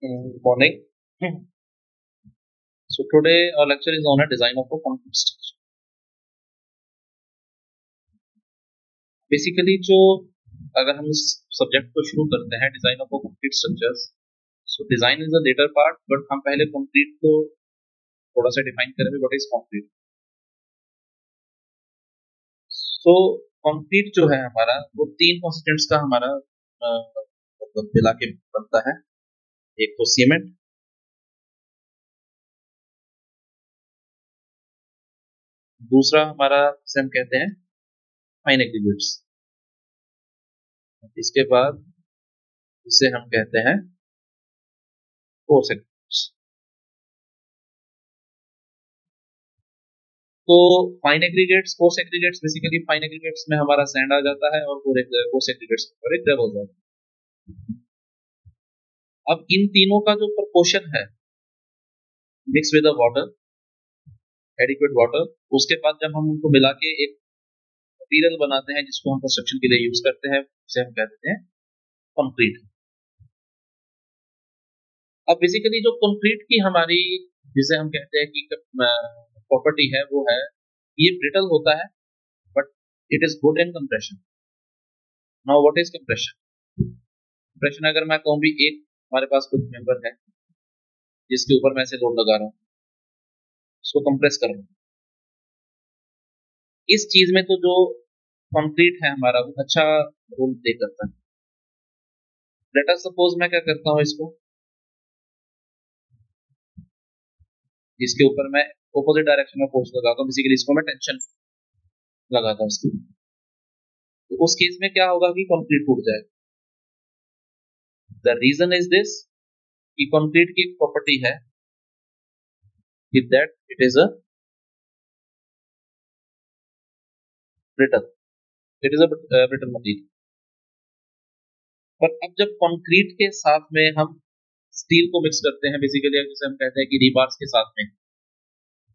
Morning. So today our lecture is on a design of a concrete structure. Basically जो अगर हम इस subject को शुरू करते हैं design of concrete structures, so design is the latter part, but हम पहले कंक्रीट को थोड़ा सा डिफाइन करेंगे what is concrete. So concrete जो है हमारा वो तीन कॉन्स्टिट्यूएंट्स का हमारा मतलब मिला के बनता है. एक तो सीमेंट, दूसरा हमारा जिसे हम कहते हैं फाइन एग्रीगेट्स, इसके बाद इसे हम कहते हैं कोर्स एग्रीगेट्स. तो fine aggregates, course aggregates, basically fine aggregates में हमारा सैंड आ जाता है और कोर्स एग्रीगेट्स में ग्रेवल हो जाता है. अब इन तीनों का जो प्रोपोर्शन है mix with water, adequate water, उसके बाद जब हम उनको मिला के एक मटीरियल बनाते हैं जिसको हम कंस्ट्रक्शन के लिए यूज करते हैं, उसे हम कहते हैं कंक्रीट. अब बेसिकली जो कंक्रीट की हमारी जिसे हम कहते हैं कि प्रॉपर्टी है वो है ये ब्रिटल होता है but it is good in compression. Now what is compression? Compression अगर मैं कहूँ भी एक हमारे पास कुछ मेंबर है जिसके ऊपर मैं ऐसे लोड लगा रहा हूँ, उसको कंप्रेस कर रहा हूँ, इस चीज में तो जो कंक्रीट है हमारा वो अच्छा रोल प्ले करता है. लेट अस सपोज मैं क्या करता हूँ, इसके ऊपर मैं ऑपोजिट डायरेक्शन में फोर्स लगाता हूँ, बेसिकली इसको मैं टेंशन लगाता हूँ इसके ऊपर. तो उस केस में क्या होगा कि कंक्रीट टूट जाएगा. द रीजन इज दिस कि कंक्रीट की प्रॉपर्टी है कि that it is a brittle, it is a brittle material. पर अब जब कंक्रीट के साथ में हम स्टील को मिक्स करते हैं, बेसिकली जैसे हम कहते हैं कि रीबार्स के साथ में,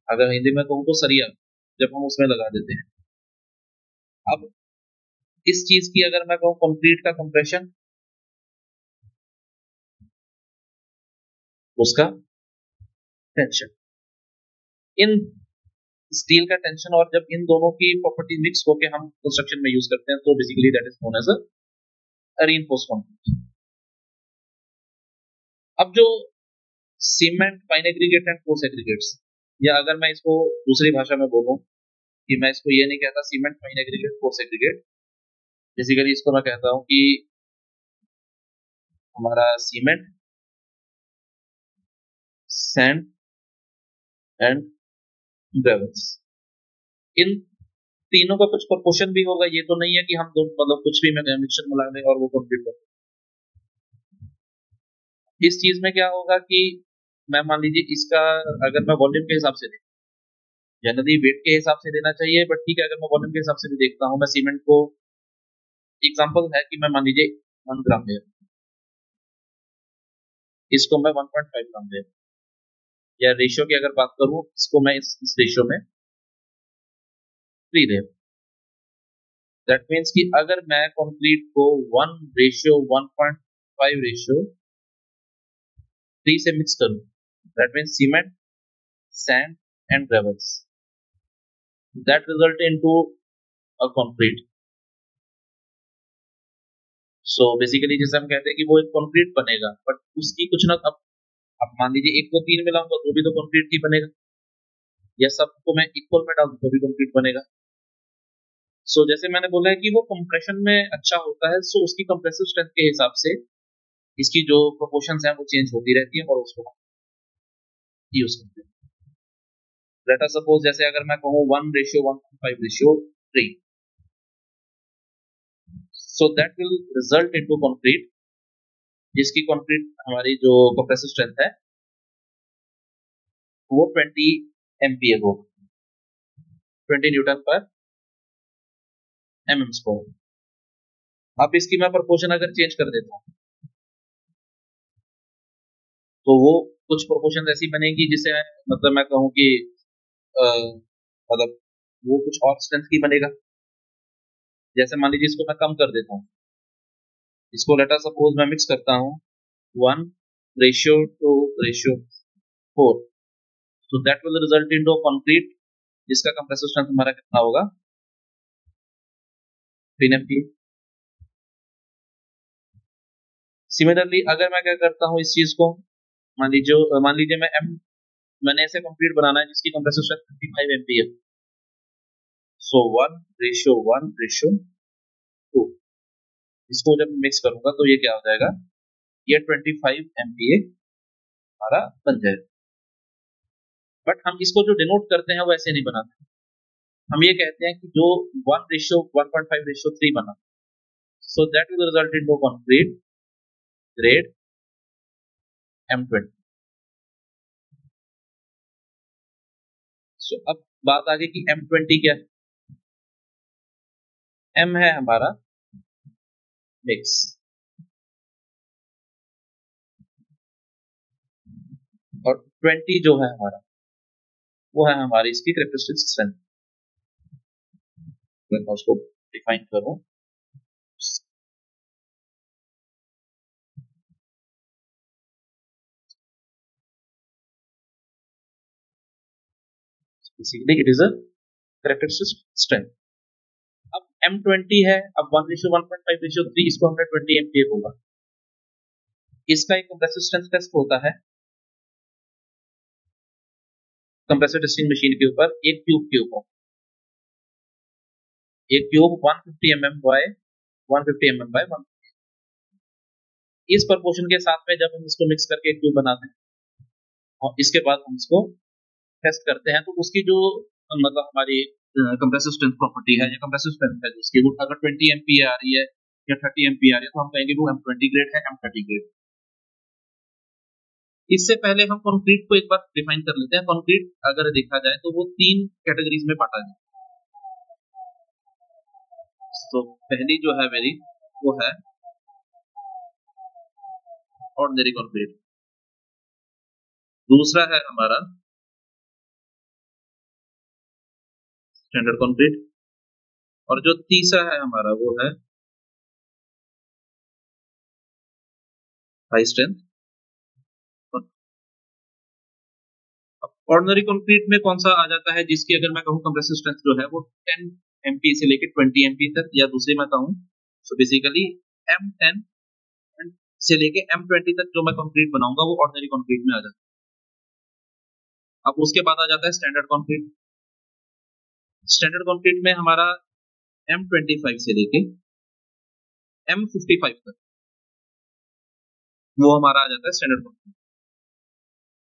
अगर हिंदी में कहूँ तो सरिया, जब हम उसमें लगा देते हैं, अब इस चीज की अगर मैं कहूँ कंक्रीट का कंप्रेशन, उसका टेंशन, इन स्टील का टेंशन, और जब इन दोनों की प्रॉपर्टी मिक्स होकर हम कंस्ट्रक्शन में यूज करते हैं तो basically that is known as a reinforced concrete. अब जो cement, fine aggregate and coarse aggregates, या अगर मैं इसको दूसरी भाषा में बोलूं कि मैं इसको ये नहीं कहता cement, fine aggregate, coarse aggregate, basically इसको मैं कहता हूं कि हमारा सीमेंट, सैंड एंड ग्रेवल्स, इन तीनों का कुछ प्रोपोर्शन भी होगा. ये तो नहीं है कि हम दो मतलब कुछ भी मिक्सचर मिला दें और वो कंप्लीट कर. इस चीज में क्या होगा कि मैं मान लीजिए इसका अगर मैं वॉल्यूम के हिसाब से दें, जनरली वेट के हिसाब से देना चाहिए, बट ठीक है अगर मैं वॉल्यूम के हिसाब से भी देखता हूं, मैं सीमेंट को एग्जांपल है कि मैं मान लीजिए 1 ग्राम ले, इसको मैं 1.5 ग्राम ले, या रेशियो की अगर बात करूं इसको मैं इस रेशियो में 3 ले. दैट मीन्स कि अगर मैं कंक्रीट को 1:1.5 रेशियो 3 से मिक्स करूं, that means cement, sand and gravels, that result into a concrete. So basically जैसे हम कहते हैं कि वो एक कंक्रीट बनेगा, बट उसकी कुछ ना, अब मान लीजिए 1 को 3 मिलाऊंगा तो भी तो कंक्रीट ही बनेगा, या सबको मैं इक्वल में डाल दूं तो भी कंक्रीट बनेगा. सो जैसे मैंने बोला है कि वो कंप्रेशन में अच्छा होता है, सो उसकी कंप्रेसिव स्ट्रेंथ के हिसाब से इसकी जो प्रोपोर्शंस हैं वो चेंज होती रहती हैं और उसको यूज करते हैं. लेट अस सपोज जैसे अगर मैं कहूँ 1:1.5:3, so that will result into concrete, जिसकी कंक्रीट हमारी जो कंप्रेसिव स्ट्रेंथ है वो 20 MPa होगा, 20 न्यूटन पर mm स्क्वायर. अब इसकी मैं प्रोपोर्शन अगर चेंज कर देता हूँ तो वो कुछ प्रोपोर्शन ऐसी बनेगी जिसे मतलब मैं कहूँ कि मतलब वो कुछ और स्ट्रेंथ की बनेगा. जैसे मान लीजिए इसको मैं कम कर देता हूँ, इसको लेट अस सपोज मैं मिक्स करता हूँ 1 ratio to ratio 4, so that will result into concrete जिसका कंप्रेसिव स्ट्रेंथ हमारा कितना होगा 3 MPa। सिमिलरली अगर मैं क्या करता हूं इस चीज को, मान लीजिए मैंने ऐसे कंक्रीट बनाना है जिसकी कंप्रेसिव स्ट्रेंथ 55 MPa, सो 1:1:2, इसको जब मिक्स करूंगा तो ये क्या हो जाएगा, ये 25 MPa हमारा बन जाएगा। बट हम इसको जो डिनोट करते हैं वो ऐसे नहीं बनाते, हम ये कहते हैं कि जो 1:1.5:3 बना, so that will result in concrete grade M20। सो अब बात आ गई कि M20 क्या है। M है हमारा मिक्स, और 20 जो है हमारा वो है हमारी इसकी कैरेक्टरिस्टिक स्ट्रेंथ। मैं उसको डिफाइन करूं, basically it is a characteristic strength. अब M20 है, अब 1:1.5:3, इसको हमने 20 MPa बोला। इसका एक कंप्रेसिव स्ट्रेंथ टेस्ट होता है कंप्रेसर टेस्टिंग मशीन के ऊपर, एक ट्यूब के ऊपर, एक tube 150 mm by 150 mm by 1, इस प्रपोर्शन के साथ में जब हम इसको मिक्स करके एक ट्यूब बनाते हैं और इसके बाद हम इसको टेस्ट करते हैं, तो उसकी जो मतलब हमारी कंप्रेसिव स्ट्रेंथ प्रॉपर्टी है या कंप्रेसिव स्ट्रेंथ है जिसकी, वो अगर 20 MPa आ रही है या 30 MPa आ रही है तो हम कहेंगे वो M20 ग्रेड है, M30 ग्रेड। इससे पहले हम कंक्रीट को एक बार डिफाइन कर लेते हैं। कंक्रीट अगर देखा जाए तो वो 3 कैटेगरीज में बांटा जाए। तो पहली जो है मेरी वो है ऑर्डिनरी कंक्रीट, दूसरा है हमारा स्टैंडर्ड कंक्रीट, और जो तीसरा है हमारा वो है हाई स्ट्रेंथ। ऑर्डिनरी कंक्रीट में कौन सा आ जाता है जिसकी अगर मैं कहूँ कंप्रेसिव स्ट्रेंथ जो है वो 10 MPa से लेकर 20 MPa तक, या दूसरी मैं कहूँ तो बेसिकली M10 से लेके M20 तक जो मैं कंक्रीट बनाऊंगा वो ऑर्डिनरी कंक्रीट में आ जाता है। अब उसके बाद आ जाता है स्टैंडर्ड कंक्रीट। स्टैंडर्ड कंक्रीट में हमारा M25 से लेके M55 तक वो हमारा आ जाता है स्टैंडर्ड कंक्रीट।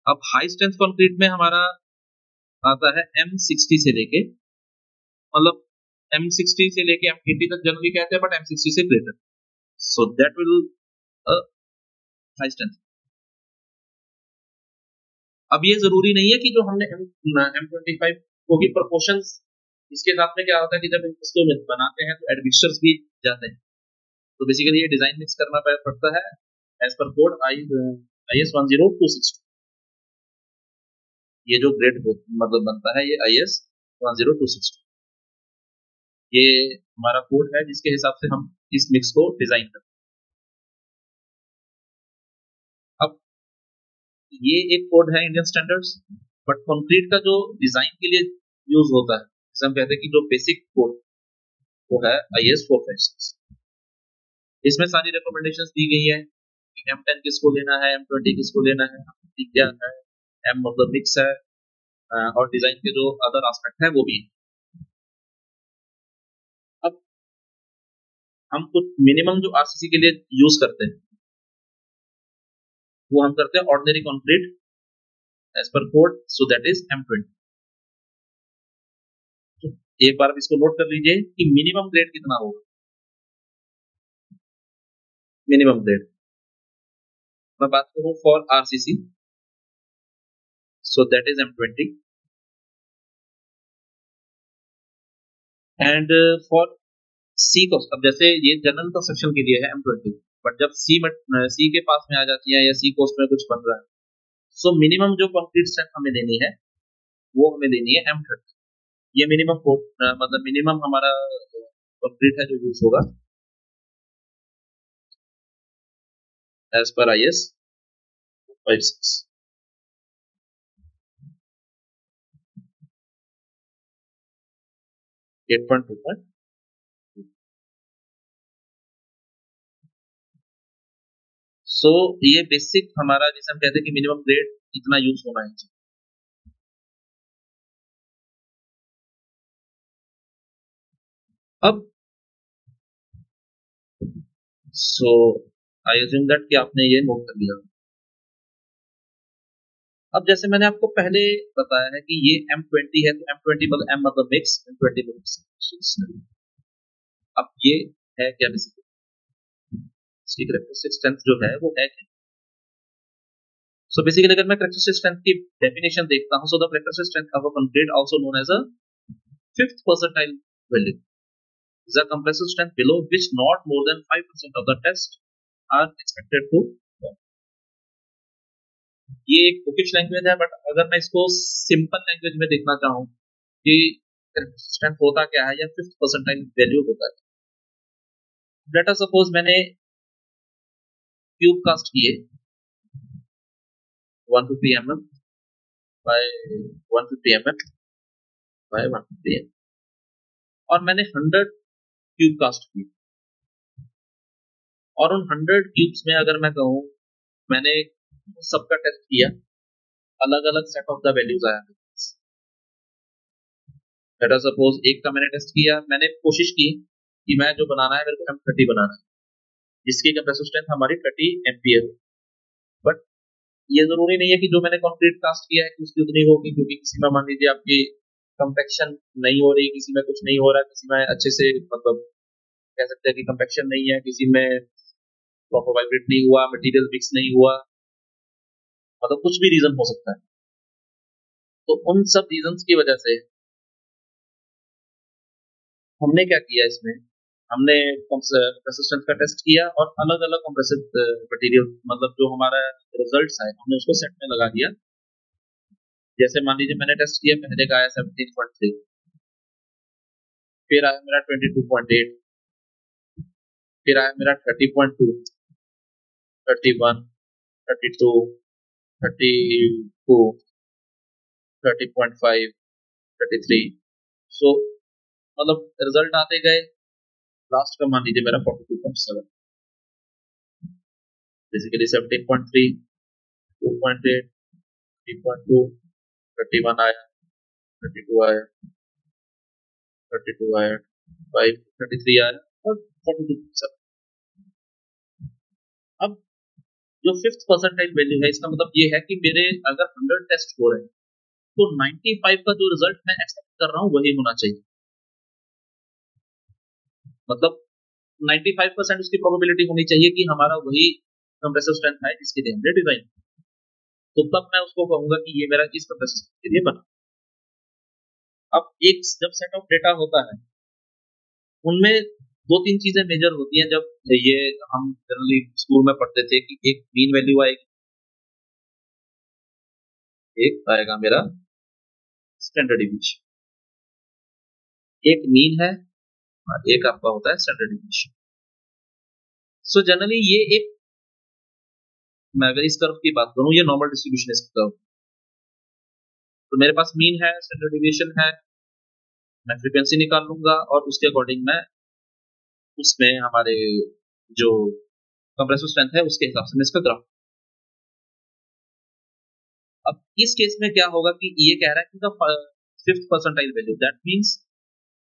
अब हाई स्ट्रेंथ कंक्रीट में हमारा आता है M60 से लेके, मतलब M60 से लेके M80 तक जनरली कहते हैं, बट M60 से greater, so that will high strength. अब ये जरूरी नहीं है कि जो हमने M25 को भी प्रोपोर्शंस, इसके साथ में क्या होता है कि जब इसको बनाते हैं तो एडमिक्सचर्स भी जाते हैं, तो बेसिकली ये डिजाइन मिक्स करना पड़ता है एज पर कोड IS 10260। ये जो ग्रेड मतलब बनता है ये IS 10260, ये हमारा कोड है जिसके हिसाब से हम इस मिक्स को डिजाइन करते हैं। अब ये एक कोड है इंडियन स्टैंडर्ड्स, बट कंक्रीट का जो डिजाइन के लिए यूज होता है, जैसे हम कहते हैं कि जो बेसिक कोड वो है IS 456। इसमें सारी रिकमेंडेशंस दी गई है कि M10 किसको लेना है, M20 किसको लेना है, क्या है, M मतलब मिक्स है, और डिजाइन के जो अदर एस्पेक्ट है वो भी है। अब हम कुछ मिनिमम जो RCC के लिए यूज करते हैं वो हम करते हैं ordinary concrete as per code, so that is M20। तो एक बार इसको नोट कर लीजिए कि मिनिमम ग्रेड कितना होगा। मिनिमम ग्रेड मैं बात करूं for RCC, so that is M20, and for C को, अब जैसे ये जनरल कंस्ट्रक्शन के लिए है M20, बट जब C के पास में आ जाती है या C कोस्ट में कुछ बन रहा है, सो मिनिमम जो कंक्रीट स्ट्रेंथ हमें लेनी है वो हमें लेनी है M30। ये मिनिमम मतलब मिनिमम हमारा कंक्रीट है जो यूज होगा एज पर IS 56 8.2. सो ये बेसिक हमारा जिसे हम कहते हैं कि मिनिमम ग्रेड इतना यूज होना है। अब सो आई अज्यूम दैट कि आपने ये नोट कर लिया। अब जैसे मैंने आपको पहले बताया है कि ये M20 है, तो M20 मतलब M मतलब मिक्स, M20 मतलब अब ये है क्या बेसिकली इसकी कैरेक्टरिस्टिक स्ट्रेंथ जो है वो है क्या? सो बेसिकली अगर मैं कैरेक्टरिस्टिक स्ट्रेंथ की डेफिनेशन देखता हूं, so the characteristic strength of a concrete also known as a fifth percentile value is a compressive strength below which not more than 5% of the tests are expected to form. ये एक bookish language है, but अगर मैं इसको simple language में देखना चाहूँ कि स्ट्रेंथ होता क्या है या फिफ्थ परसेंटाइल वैल्यू होता है। लेट अस सपोज मैंने क्यूब कास्ट किए 150 mm by 150 mm by 150 mm और मैंने 100 क्यूब कास्ट किए, और उन 100 क्यूब्स में अगर मैं कहूँ मैंने सबका टेस्ट किया, अलग अलग सेट ऑफ द वैल्यूज आया। लेट अस सपोज एक का मैंने टेस्ट किया, मैंने कोशिश की कि मैं जो बनाना है मेरे को M30 बनाना है जिसकी कंप्रेसिव स्ट्रेंथ हमारी 30 एम्पियर। बट ये जरूरी नहीं है कि जो मैंने कंक्रीट कास्ट किया है कि उसकी उतनी होगी, क्योंकि किसी में मान लीजिए आपकी कंपेक्शन नहीं हो रही, किसी में कुछ नहीं हो रहा, किसी में अच्छे से मतलब कह सकते हैं कि कंपेक्शन नहीं है, किसी में प्रॉपर वाइब्रेट नहीं हुआ, मटेरियल मिक्स नहीं हुआ, मतलब कुछ भी रीजन हो सकता है। तो उन सब रीजंस की वजह से हमने क्या किया इसमें, हमने कंप्रेसिव स्ट्रेंथ का टेस्ट किया और अलग अलग कंप्रेसिव मटेरियल मतलब जो हमारा रिजल्ट्स आए हमने उसको सेट में लगा दिया। जैसे मान लीजिए मैंने टेस्ट किया, पहले का आया 17.3, फिर आया मेरा 22.8, फिर आया मेरा 30.2, 31, 32, 32, 30.5, 33। सो मतलब रिजल्ट आते गए, लास्ट का मान लीजिए मेरा 42.7, बेसिकली 17.3, 2.8, 3.2, 31 आया, 32 आया, 32 आया, 5, 33 आया और 42.7। अब जो फिफ्थ परसेंटाइल वैल्यू है इसका मतलब ये है कि मेरे अगर 100 टेस्ट हो रहे हैं तो 95 का जो रिजल्ट मैं एक्सपेक्ट कर रहा हूँ वही होना चाहिए। मतलब 95% उसकी प्रोबेबिलिटी होनी चाहिए कि हमारा वही कंप्रेसिव स्ट्रेंथ है जिसके लिए हमने डिजाइन, तो तब मैं उसको कहूंगा कि ये मेरा इस कंप्रेसिव स्ट्रेंथ के लिए बना। अब एक जब सेट ऑफ डेटा होता है उनमें दो तीन चीजें मेजर होती हैं। जब ये हम जनरली स्कूल में पढ़ते थे कि एक मीन वैल्यू आएगी, एक आएगा मेरा स्टैंडर्ड डिवीएशन, एक मीन है और एक आपका होता है स्टैंडर्ड डिवीएशन। सो जनरली ये एक, मैं अगर इस कर्व की बात करूं ये नॉर्मल डिस्ट्रीब्यूशन इस कर्व, तो मेरे पास मीन है, स्टैंडर्ड डिवीएशन है, मैं फ्रीक्वेंसी निकाल लूंगा और उसके अकॉर्डिंग मैं उसमें हमारे जो कंप्रेसिव स्ट्रेंथ है उसके हिसाब से मैं इसका ग्राफ। अब इस केस में क्या होगा कि ये कह रहा है कि the fifth percentile value, that means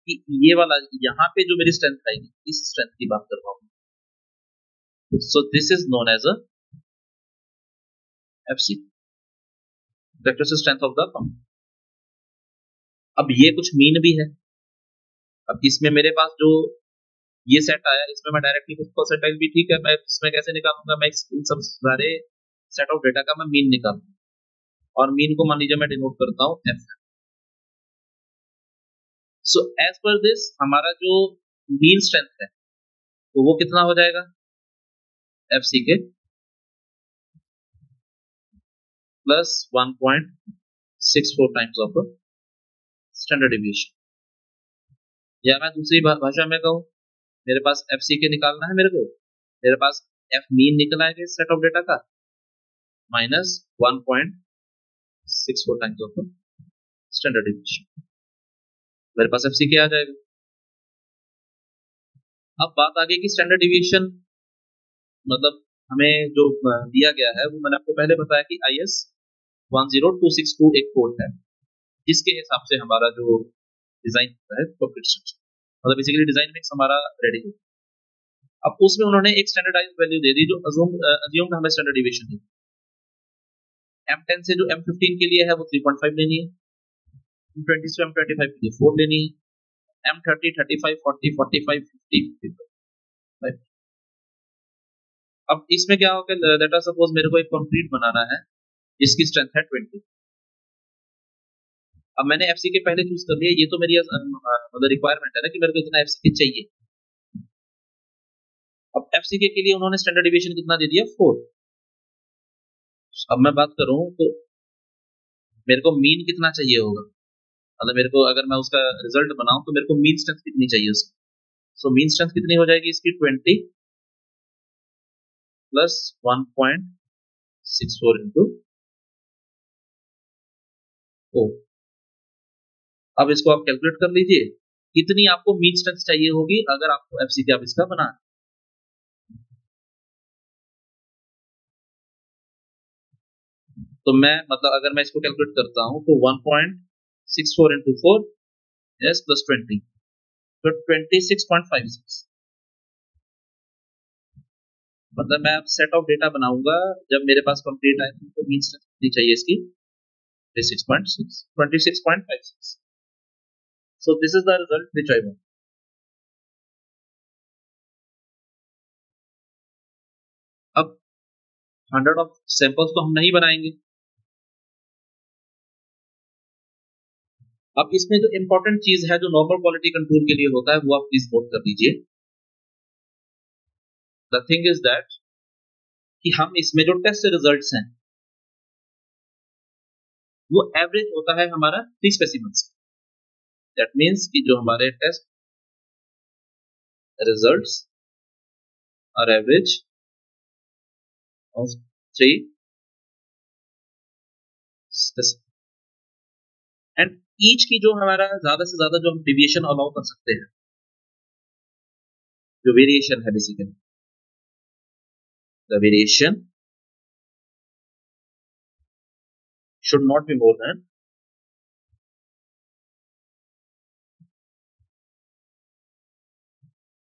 कि ये वाला यहाँ पे जो मेरी स्ट्रेंथ आएगी इस स्ट्रेंथ की बात कर रहा हूँ। So this is known as a FC, characteristic strength of the compound. अब ये कुछ मीन भी है। अब इसमें मेरे पास जो ये सेट आया इसमें मैं डायरेक्टली कुछ परसेंटाइल भी ठीक है, मैं इसमें कैसे निकालूंगा, मैं इन सब सारे सेट ऑफ डेटा का मैं मीन निकालूंगा और मीन को मान लीजिए मैं डिनोट करता हूँ F. So as per this हमारा जो मीन स्ट्रेंथ है तो वो कितना हो जाएगा, एफ सी के plus 1.64 times of standard deviation. या मैं दूसरी भाषा में कहूँ, मेरे पास एफ सी के निकालना है मेरे को, मेरे पास एफ मीन निकल आएगा इस सेट ऑफ डेटा का minus 1.64 times of standard deviation. मेरे पास एफसी क्या आ जाएगा। अब बात आ गई कि स्टैंडर्ड डिविएशन मतलब हमें जो दिया गया है वो मैंने आपको पहले बताया कि IS 10262 एक कोड है जिसके हिसाब से हमारा जो डिजाइन होता है कंप्लीट स्ट्रक्चर मतलब बेसिकली डिजाइन मिक्स हमारा रेडी हो। अब उसमें उन्होंने एक स्टैंडर्डाइज्ड वैल्यू दे दी जो अज्यूम्ड हमें स्टैंडर्ड डिविएशन दी। M10 से जो M15 के लिए है वो 3.5 लेनी है, M20 से M25 के लिए 4 लेनी है, M30 35 40 45 50 55। अब इसमें क्या होगा, लेट अस सपोज मेरे को एक कंक्रीट बनाना है जिसकी स्ट्रेंथ है 20। अब मैंने एफसी के पहले चूज कर लिया, ये तो मेरी मतलब रिक्वायरमेंट है ना कि मेरे को इतना एफसी के चाहिए। अब एफसीके के लिए उन्होंने स्टैंडर्ड डिविएशन कितना दे दिया 4। अब मैं बात करूं तो मेरे को मीन कितना चाहिए होगा, मतलब मेरे को अगर मैं उसका रिजल्ट बनाऊं तो मेरे को मीन स्ट्रेंथ कितनी चाहिए उसकी। सो मीन स्ट्रेंथ कितनी हो जाएगी इसकी 20 प्लस 1.64 इंटू 4। अब इसको आप कैलकुलेट कर लीजिए कितनी आपको मीन स्ट्रेंथ चाहिए होगी अगर आपको एफसीके आप इसका बनाना। तो मैं मतलब अगर मैं इसको कैलकुलेट करता हूं तो 1.64 इंटू 4 यस प्लस 20 तो 26.56। मतलब मैं अब सेट ऑफ डेटा बनाऊंगा जब मेरे पास कंप्लीट आए तो मीन स्ट्रेंथ कितनी चाहिए इसकी 26.56। सो this is the result which I want. अब 100 ऑफ सैंपल्स तो हम नहीं बनाएंगे। अब इसमें जो इंपॉर्टेंट चीज है जो नॉर्मल क्वालिटी कंट्रोल के लिए होता है वो आप प्लीज नोट कर लीजिए। द थिंग इज दैट कि हम इसमें जो टेस्ट रिजल्ट्स हैं वो एवरेज होता है हमारा 3 स्पेसिमेंस। दैट मींस कि जो हमारे test results are average of 3 and each की जो हमारा ज्यादा से ज्यादा जो हम डिविएशन अलाउ कर सकते हैं, जो वेरिएशन है basically the variation should not be more than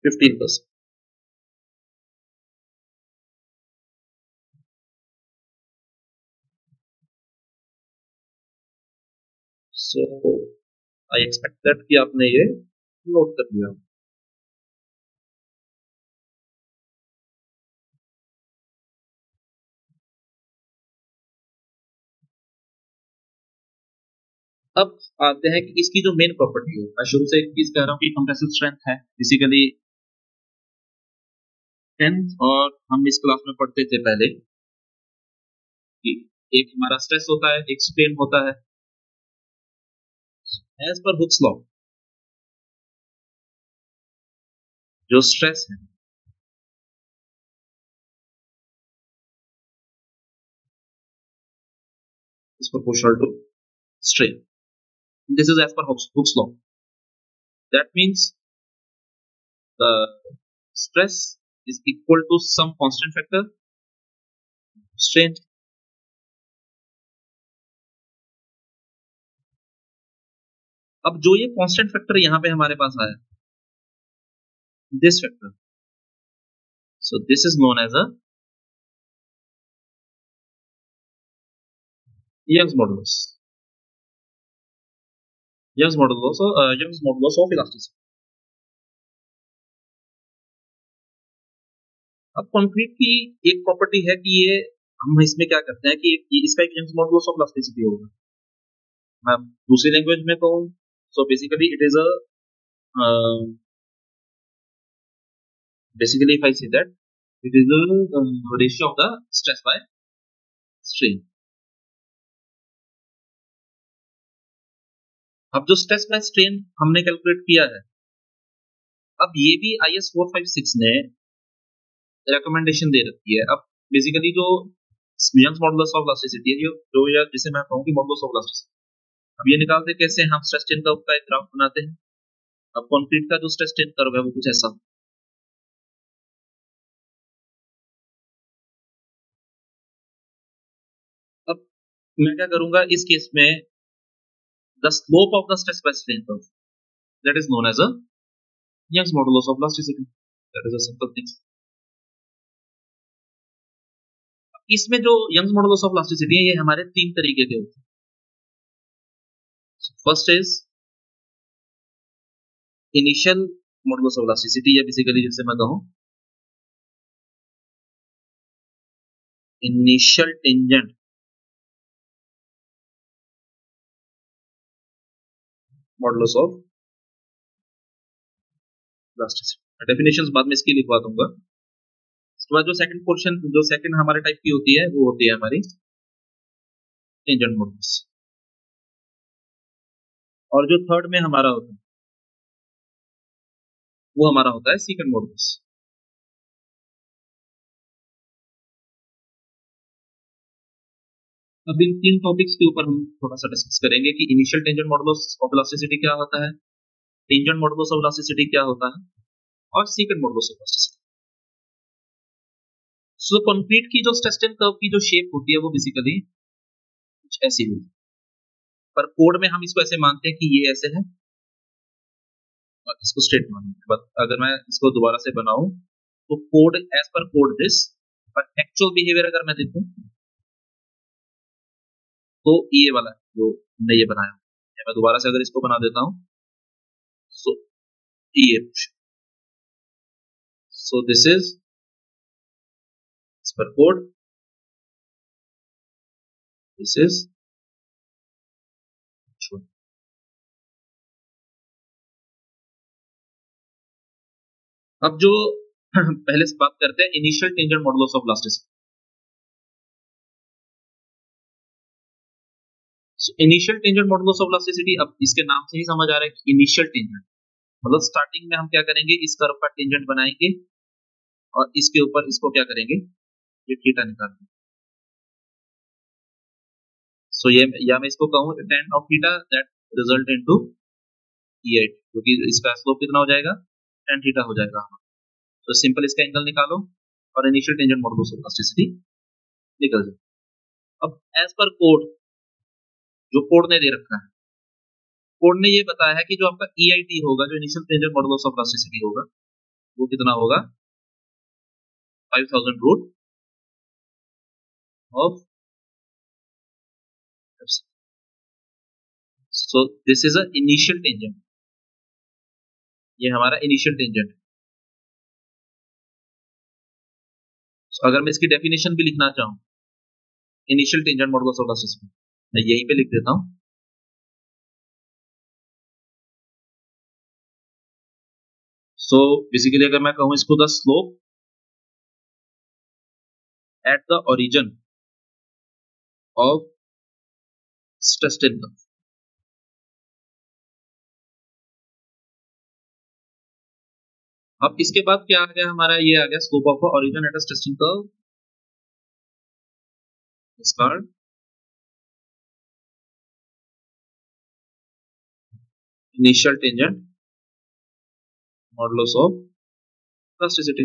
15%. So I expect that कि आपने ये नोट कर लिया। अब आते हैं कि इसकी जो मेन प्रॉपर्टी है, मैं शुरू से एक चीज कह रहा हूँ कि कंप्रेसिव स्ट्रेंथ है बेसिकली 10th और हम इस क्लास में पढ़ते थे पहले कि एक हमारा स्ट्रेस होता है एक स्ट्रेन होता है। एज पर हुक्स लॉ जो स्ट्रेस है is proportional to strain. This is as per Hooke's law. That means the stress is equal to some constant factor strain अब जो ये कांस्टेंट फैक्टर यहां पे हमारे पास आया this factor, so this is known as a Young's modulus. Young's modulus of elasticity. अब concrete की एक प्रॉपर्टी है कि ये हम इसमें क्या करते हैं कि इसका एक यंग्स मॉडुलस ऑफ इलास्टिसिटी होगा। मैं दूसरी लैंग्वेज में कहूं so basically it is a basically if I say that it is the ratio of the stress by strain। अब जो स्ट्रेस बाय स्ट्रेन हमने कैलकुलेट किया है, अब ये भी IS 456 ने रिकमेंडेशन दे रखी है। अब बेसिकली जो यंग्स मॉडुलस ऑफ इलास्टिसिटी है जो या जिसे मैं कहूं कि मॉडुलस ऑफ इलास्टिसिटी। अब ये निकालते कैसे, हम स्ट्रेस स्ट्रेन कर्व का एक ग्राफ बनाते हैं। अब कंक्रीट का जो स्ट्रेस स्ट्रेन कर्व है वो कुछ ऐसा, अब मैं क्या करूंगा इस केस में, the slope of the stress by strain curve that is known as a Young's modulus of elasticity, that is a simple thing. इसमें जो यंग्स मॉडुलस ऑफ इलास्टिसिटी है ये हमारे तीन तरीके के होते हैं। First is initial modulus of elasticity, या बेसिकली जिसे मैं कहूं initial tangent modulus of elasticity. Definitions बाद में इसकी लिखवा दूंगा। उसके बाद जो सेकंड पोर्शन, जो सेकंड हमारे टाइप की होती है वो होती है हमारी टेंजेंट मॉडुलस, और जो थर्ड में हमारा होता है वो हमारा होता है सीकेंट मॉडुलस। अब इन तीन टॉपिक्स के ऊपर हम थोड़ा सा डिस्कस करेंगे कि initial tangent modulus of elasticity क्या होता है, टेंजेंट मॉडुलस ऑफ इलास्टिसिटी क्या होता है, और secant modulus of elasticity. So concrete की जो स्ट्रेस स्ट्रेन कर्व की जो शेप होती है वो बेसिकली कुछ ऐसी होती है, पर कोड में हम इसको ऐसे मानते हैं कि ये ऐसे है और इसको स्ट्रेट मानेंगे। बट अगर मैं इसको दोबारा से बनाऊं तो code as per code this, पर एक्चुअल बिहेवियर अगर मैं देखूं तो ये वाला जो हमने ये बनाया, मैं दोबारा से अगर इसको बना देता हूं सो ये, सो दिस इज पर कोड, दिस इज अब जो पहले से बात करते हैं initial tangent modulus of elasticity. Initial tangent modulus of elasticity, अब इसके नाम से ही समझ आ रहा है कि इनिशियल टेंजेंट मतलब स्टार्टिंग में हम क्या करेंगे, इस कर्व का टेंजेंट बनाएंगे और इसके ऊपर इसको क्या करेंगे, ये थीटा निकालेंगे। सो ये, या मैं इसको कहूं tan of theta that result into E8, क्योंकि इसका स्लोप कितना हो जाएगा, tan थीटा हो जाएगा। तो सिंपल इसका एंगल निकालो और initial tangent modulus of elasticity निकल जाए। अब एज पर कोड, जो कोड ने दे रखा है, कोड ने ये बताया है कि जो आपका EIT होगा, जो initial tangent modulus of elasticity होगा, वो कितना होगा 5000 root of, so this is a initial tangent, ये हमारा इनिशियल टेंजेंट। so, अगर मैं इसकी डेफिनेशन भी लिखना चाहूं initial tangent modulus of elasticity, मैं यहीं पे लिख देता हूं। सो बेसिकली अगर मैं कहूं इसको, the slope at the origin of stress strain curve. अब इसके बाद क्या आ गया हमारा, ये आ गया slope of origin at stress strain curve is called initial tangent modulus of elasticity.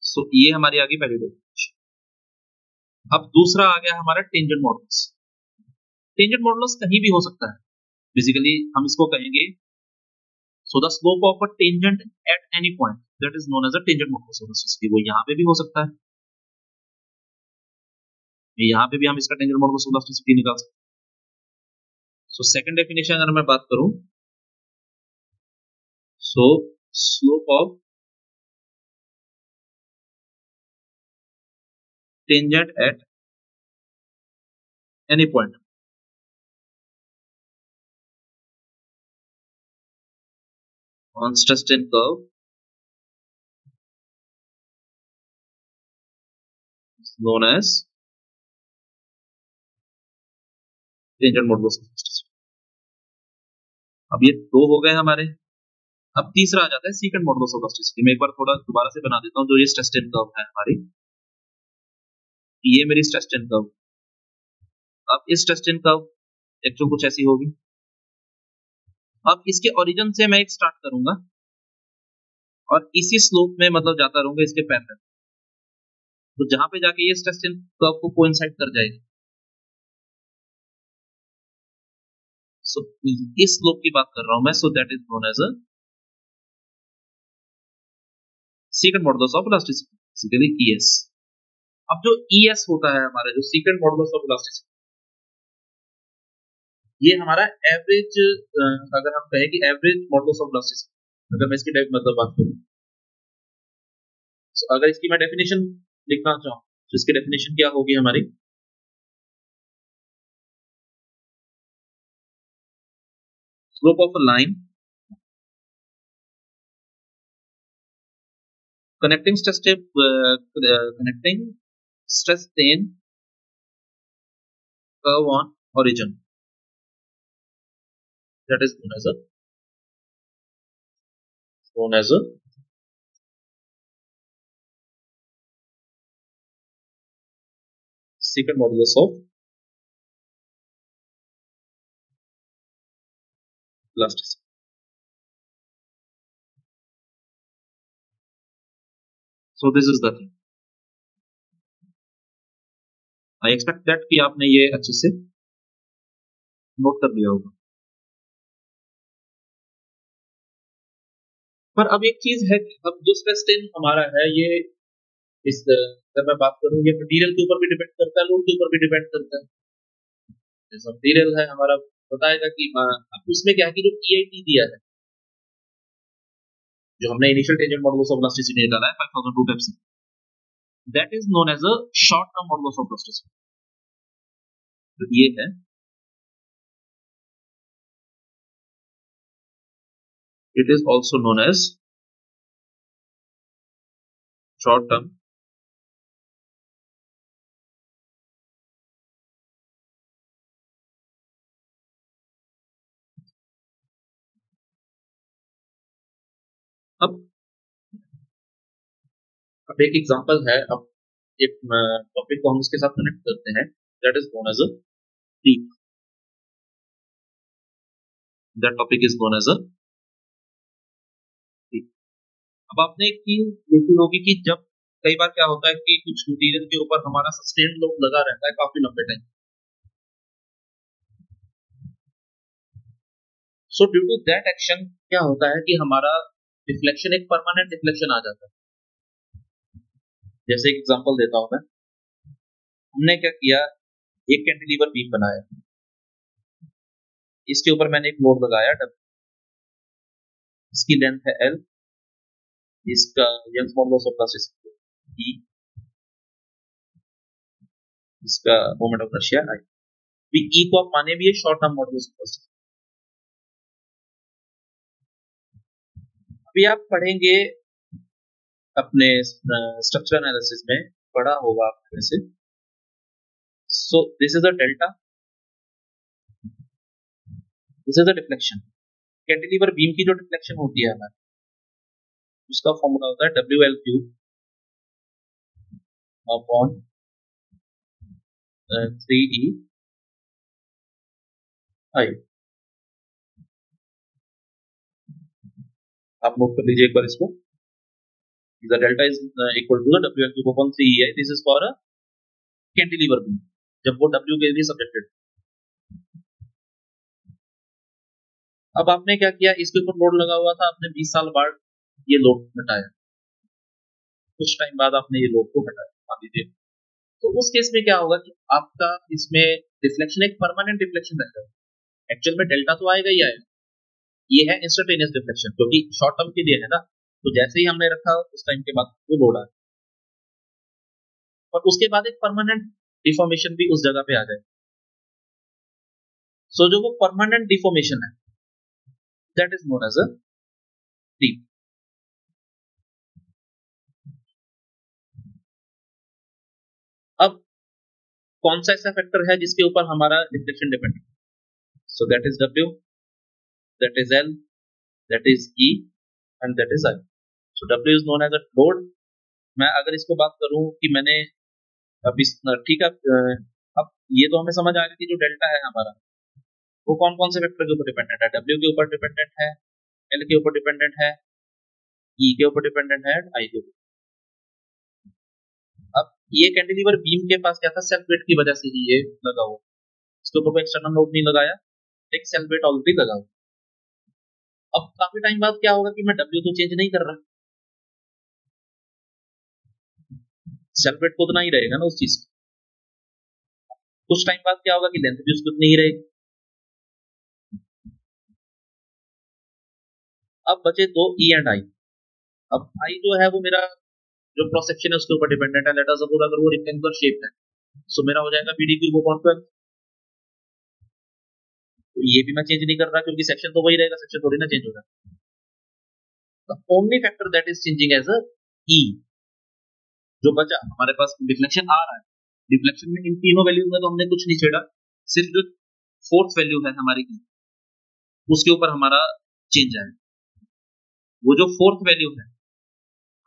So ये हमारी आ गई पहली डेफिनेशन। अब दूसरा आ गया हमारा टेंजेंट मॉडुलस। टेंजेंट मॉडुलस कहीं भी हो सकता है, बेसिकली हम इसको कहेंगे, so the slope of a tangent at any point that is known as a tangent modulus of elasticity. वो यहां पे भी हो सकता है, यहां पे भी हम इसका टेंजेंट मॉडुलस ऑफ इलास्टिसिटी निकाल सकते हैं। सो सेकंड डेफिनेशन अगर मैं बात करूं, सो slope of tangent at any point on stress strain curve is known as tangent modulus of elasticity. अब ये दो हो गए हमारे। अब तीसरा आ जाता है सीकेंट मॉडुलस ऑफ इलास्टिसिटी। मैं एक बार थोड़ा दोबारा से बना देता हूँ। जो ये स्ट्रेस स्ट्रेन कर्व है हमारी, ये मेरी स्ट्रेस स्ट्रेन कर्व। अब इस स्ट्रेस स्ट्रेन कर्व एक्चुअल कुछ ऐसी होगी। अब इसके ओरिजिन से मैं एक स्टार्ट करूंगा और इसी स्लोप में मतलब जाता रहूंगा इसके पैरेलल। तो जहां पे जाके ये स्ट्रेस स्ट्रेन कर्व को कोइंसाइड कर जाएगी। सो इस स्लोप की बात कर रहा हूं मैं। So that is known as a secant modulus of elasticity, basically ES. अब जो ईएस होता है हमारा, जो सीकेंट मॉडुलस ऑफ इलास्टिसिटी, ये हमारा एवरेज, अगर हम कहें कि एवरेज मॉडुलस ऑफ इलास्टिसिटी, अगर मैं इसकी मतलब बात करूं, so, अगर इसकी मैं डेफिनेशन लिखना चाहूं तो इसकी डेफिनेशन क्या होगी हमारी? Slope of a line connecting stress strain curve on origin, that is known as a secant modulus of elasticity. So this is the thing. I expect that कि आपने ये अच्छे से नोट कर लिया होगा। पर अब एक चीज है कि अब जो स्ट्रेस स्ट्रेन हमारा है, ये इस अगर मैं बात करूं, ये मटीरियल के ऊपर भी डिपेंड करता है, लोड के ऊपर भी डिपेंड करता है। जैसा मटीरियल है हमारा, बताएगा कि अब उसमें क्या है कि जो EIT दिया है, जो हमने initial tangent modulus of elasticity निकाला है 5000 रूट एफ से, that is known as a short term modulus of elasticity. तो ये है, it is also known as short term अब एक एग्जांपल है। अब एक टॉपिक को हम उसके साथ कनेक्ट करते हैं, that is known as a peak. That topic is known as a peak. अब आपने एक चीज देखी होगी कि जब कई बार क्या होता है कि कुछ मटीरियल के ऊपर हमारा सस्टेन्ड लोड लगा रहता है काफी लंबे time, so due to that action क्या होता है कि हमारा डिफ्लेक्शन, एक परमानेंट डिफ्लेक्शन आ जाता है। जैसे एक एग्जांपल देता हूं मैं। हमने क्या किया, एक कैंटिलीवर बीम बनाया, इसके ऊपर मैंने एक लोड लगाया W, इसकी लेंथ है L, इसका Young's modulus of elasticity E, इसका moment of inertia I। E को आप माने भी है short term modulus of elasticity. अभी आप पढ़ेंगे अपने स्ट्रक्चरल एनालिसिस में, पढ़ा होगा आपने से। सो this is a delta, this is a deflection. Cantilever beam की जो डिफ्लेक्शन होती है हमारी, उसका फॉर्मूला होता है WL cube upon 3E I। आप नोट कर लीजिए एक बार इसको। The delta is equal to the WL cube upon 3EI. This is for a cantilever beam, जब वो W के लिए सब्जेक्टेड। अब आपने क्या किया, इसके ऊपर लोड लगा हुआ था, आपने 20 साल बाद ये लोड हटाया, कुछ टाइम बाद आपने ये लोड को हटाया मान लीजिए, तो उस केस में क्या होगा कि आपका इसमें डिफ्लेक्शन एक परमानेंट डिफ्लेक्शन रहेगा। एक्चुअल में डेल्टा तो आएगा ही आएगा, ये है इंस्टेंटेनियस डिफ्लेक्शन, क्योंकि शॉर्ट टर्म के लिए है ना। तो जैसे ही हमने रखा उस टाइम के बाद वो लोड आया, और उसके बाद एक परमानेंट डिफॉर्मेशन भी उस जगह पे आ जाए। सो जो वो परमानेंट डिफॉर्मेशन है, that is known as a creep. अब कौन सा ऐसा फैक्टर है जिसके ऊपर हमारा डिफ्लेक्शन डिपेंड है? So that is W, that is L, that is E, and that is I. So W is known as a load. मैं अगर इसको बात करूं कि मैंने अब इस ठीक है, अब ये तो हमें समझ आ रही थी जो डेल्टा है हमारा वो कौन कौन से वेक्टर के ऊपर डिपेंडेंट है. W के ऊपर डिपेंडेंट है, L के ऊपर डिपेंडेंट है, E के ऊपर डिपेंडेंट है, I के ऊपर. अब ये कैंटिलीवर बीम के पास क्या था, सेल्फ वेट की वजह से ही ये लगा हुआ. इसके ऊपर कोई एक्सटर्नल लोड नहीं लगाया, एक सेल्फ वेट ऑलरेडी लगा हुआ. अब काफी टाइम बाद क्या होगा कि मैं W तो चेंज नहीं कर रहा, सेल्फ वेट तो उतना ही रहेगा ना उस चीज. कुछ टाइम बाद क्या होगा कि लेंथ भी उसकी उतनी ही रहेगी. अब बचे दो E एंड I. अब I जो है वो मेरा जो क्रॉस सेक्शन है उसके ऊपर डिपेंडेंट है. लेट अस सपोज अगर वो रेक्टेंगुलर शेप है सो मेरा हो जाएगा BD क्यूब अपॉन 12. तो ये भी मैं चेंज नहीं कर रहा क्योंकि सेक्शन तो वही रहेगा, सेक्शन थोड़ी ना चेंज होगा. The only factor that is changing as a E. जो बचा हमारे पास डिफ्लेक्शन आ रहा है, डिफ्लेक्शन में इन तीनों वैल्यूज में तो हमने कुछ नहीं छेड़ा, सिर्फ जो फोर्थ वैल्यू है हमारी की उसके ऊपर हमारा चेंज आया. वो जो फोर्थ वैल्यू है,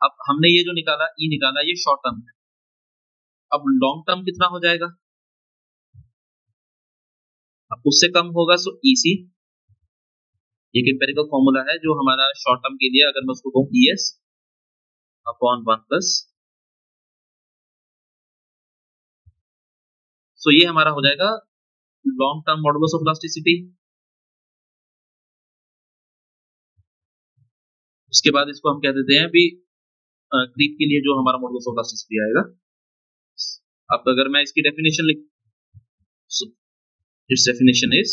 अब हमने ये जो निकाला E निकाला, ये शॉर्ट टर्म है. अब लॉन्ग टर्म कितना हो जाएगा, अब उससे कम होगा सो EC. एक एम्पिरिकल फॉर्मूला है जो हमारा शॉर्ट टर्म के लिए, अगर मैं उसको कहूं ES अपॉन 1 प्लस, सो ये हमारा हो जाएगा long term modulus of elasticity. उसके बाद इसको हम कह देते हैं भी क्रीप के लिए जो हमारा मॉडुलस ऑफ इलास्टिसिटी आएगा. अब अगर मैं इसकी डेफिनेशन लिख, इट्स डेफिनेशन इज,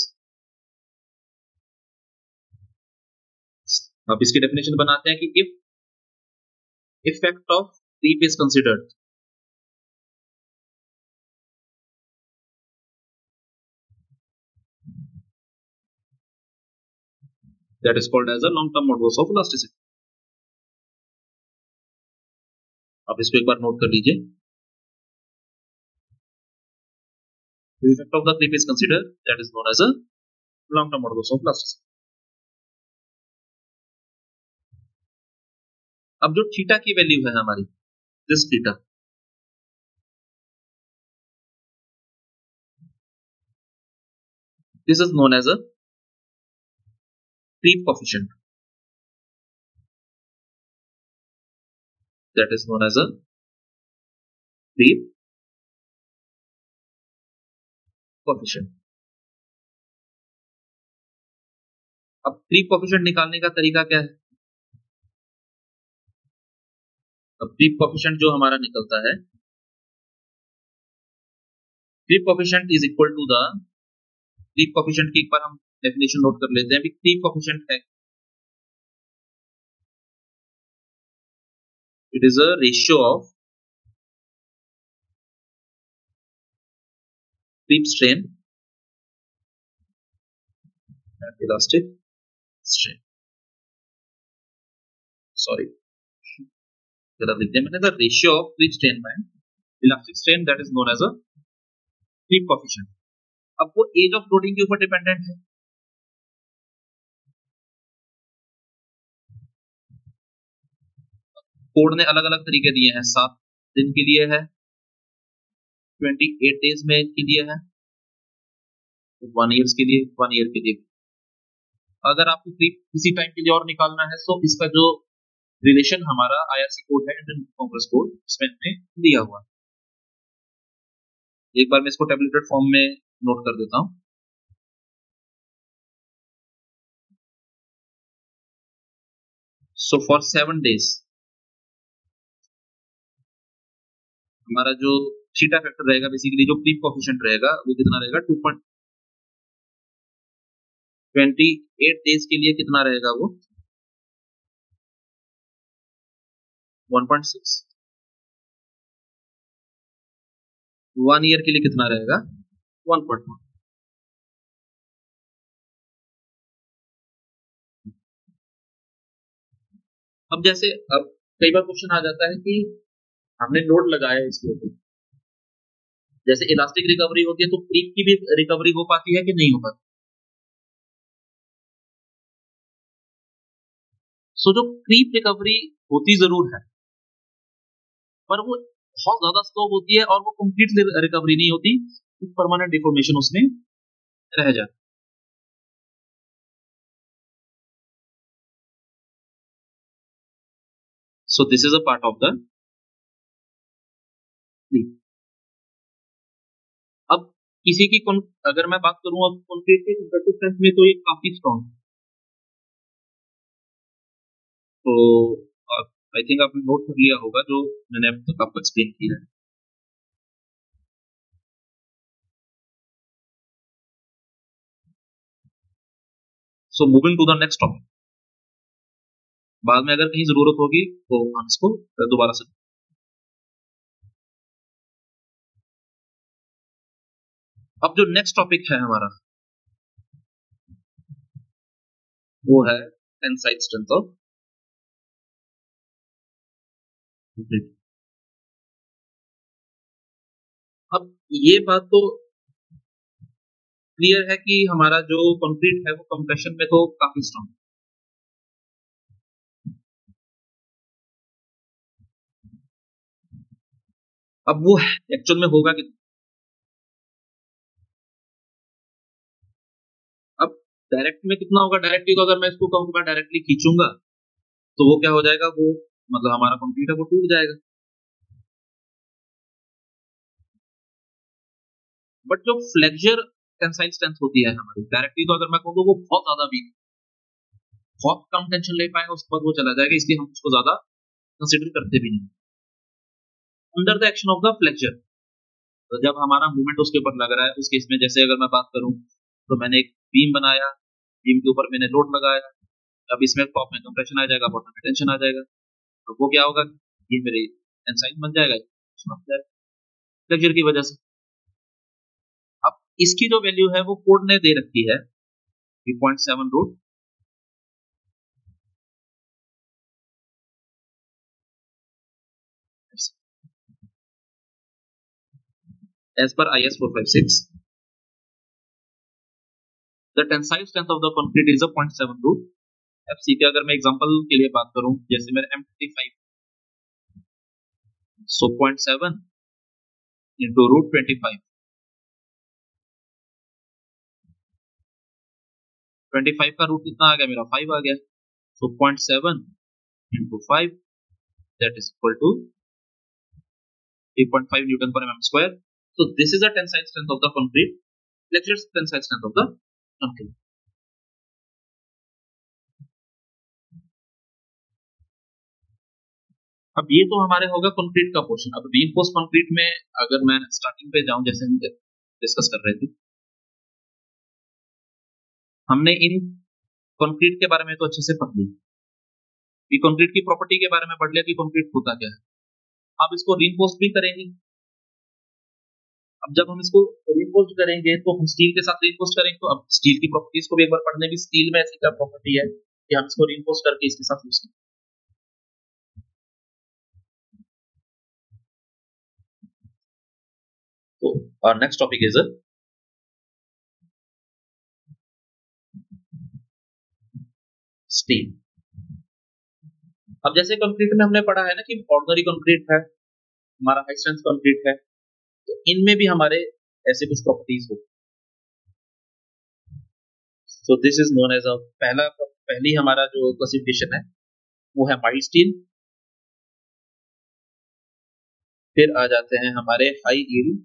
अब इसकी डेफिनेशन बनाते हैं कि if effect of creep is considered, that is called as a long term modulus of elasticity. आप इसको एक बार नोट कर लीजिए. The effect of the creep is considered, that is known as a long-term modulus of elasticity. अब जो theta की value है हमारी, this theta, this is known as a creep coefficient. That is known as a creep coefficient. अब creep coefficient निकालने का तरीका क्या है? अब creep coefficient जो हमारा निकलता है, creep coefficient is equal to the, creep coefficient की एक बार हम डेफिनेशन नोट कर लेते हैं. अभी creep coefficient है, it is a ratio of creep strain and elastic strain. Sorry, गलत लिख दिया मैंने. The ratio of creep strain and elastic strain, that is known as a creep coefficient. अब वो एज ऑफ लोडिंग के ऊपर dependent है. कोड ने अलग अलग तरीके दिए हैं. 7 दिन के लिए है, 28 डेज में के लिए है, 1 ईयर के लिए, 1 ईयर के लिए. अगर आपको क्रीप किसी टाइम के लिए और निकालना है तो इसका जो रिलेशन हमारा IRC कोड है, इंडियन कांग्रेस कोड, उसमें दिया हुआ है. एक बार मैं इसको टेबलेटेड फॉर्म में नोट कर देता हूं. सो फॉर 7 डेज हमारा जो थीटा फैक्टर रहेगा, बेसिकली जो क्रीप कोएफिशिएंट रहेगा, वो कितना रहेगा, 2.28 डेज के लिए कितना रहेगा, वो 1.6. 1 ईयर के लिए कितना रहेगा, 1.1. अब जैसे अब कई बार क्वेश्चन आ जाता है कि हमने लोड लगाया इसके ऊपर, जैसे इलास्टिक रिकवरी होती है तो क्रीप की भी रिकवरी हो पाती है कि नहीं हो पाती. सो जो क्रीप रिकवरी होती जरूर है, पर वो बहुत ज्यादा स्लो होती है और वो कंप्लीट रिकवरी नहीं होती, परमानेंट डिफॉर्मेशन उसमें रह जाता। So this is a part of the creep. अब किसी की अगर मैं बात करूं अब कंक्रीट के कंप्रेसिव स्ट्रेंथ में, तो ये काफी स्ट्रॉन्ग है। तो आई थिंक आपने नोट कर लिया होगा जो मैंने अब तक आपको एक्सप्लेन किया है। So moving to the next topic, बाद में अगर कहीं जरूरत होगी तो हम इसको दोबारा से। अब जो नेक्स्ट टॉपिक है हमारा वो है टेंसाइल स्ट्रेंथ ऑफ कंक्रीट। अब ये बात तो क्लियर है कि हमारा जो कंक्रीट है वो कंप्रेशन में तो काफी स्ट्रॉन्ग है। अब वो एक्चुअल में होगा कि अब डायरेक्ट में कितना होगा, डायरेक्टली तो अगर मैं इसको कहूंगा डायरेक्टली खींचूंगा तो वो क्या हो जाएगा, वो मतलब हमारा कंक्रीट है वो टूट जाएगा। बट जो फ्लेक्चर टेंसाइल स्ट्रेंथ होती है हमारी, डायरेक्टली तो अगर मैं कहूँ तो वो बहुत ज्यादा वीक, बहुत कम टेंशन ले पाएगा उसके बाद वो चला जाएगा, इसलिए हम उसको ज्यादा कंसिडर करते भी नहीं। Under the action of the flexure, तो जब हमारा मूवमेंट उसके ऊपर लग रहा है, उस केस में जैसे अगर मैं बात करूं तो मैंने एक बीम बनाया, बीम के ऊपर मैंने लोड लगाया, अब इसमें टॉप में कंप्रेशन आ जाएगा, बॉटम में टेंशन आ जाएगा, तो वो क्या होगा, ये मेरे टेंसाइल बन जाएगा फ्लेक्चर की वजह से। अब इसकी जो वैल्यू है वो कोड ने दे रखी है 3.7 root as per IS 456 the tensile strength of the concrete is a 0.7 root। अब सी के अगर मैं एग्जांपल के लिए बात करूं, जैसे मेरे M25, सो 0.7 इंटू रूट 25, 25 का रूट कितना आ गया मेरा 5 आ गया, so 0.7 into 5 that is equal to 3.5 newton per mm square. So this is the tensile strength of the concrete, flexure tensile strength of the concrete। अब ये तो हमारे होगा कंक्रीट का पोर्शन। अब रीइंफोर्स कंक्रीट में अगर मैं स्टार्टिंग पे जाऊं, जैसे हम डिस्कस कर रहे थे, हमने इन कंक्रीट के बारे में तो अच्छे से पढ़ लिया, कंक्रीट की प्रॉपर्टी के बारे में पढ़ लिया कि कंक्रीट होता क्या है। अब इसको रीइंफोर्स भी करेंगे। अब जब हम इसको रीइंफोर्स करेंगे तो हम स्टील के साथ रीइंफोर्स करेंगे, तो अब स्टील की प्रॉपर्टीज को भी एक बार पढ़ने की, स्टील में ऐसी क्या प्रॉपर्टी है कि हम इसको रीइंफोर्स करके इसके साथ यूज करें। तो our next topic is steel. अब जैसे कंक्रीट में हमने पढ़ा है ना कि ऑर्डिनरी कंक्रीट है हमारा, हाई स्ट्रेंथ कंक्रीट है, तो इनमें भी हमारे ऐसे कुछ प्रॉपर्टीज हो। So this is known as पहली हमारा जो क्लासिफिकेशन है वो है माइल्ड स्टील, फिर आ जाते हैं हमारे हाई यील्ड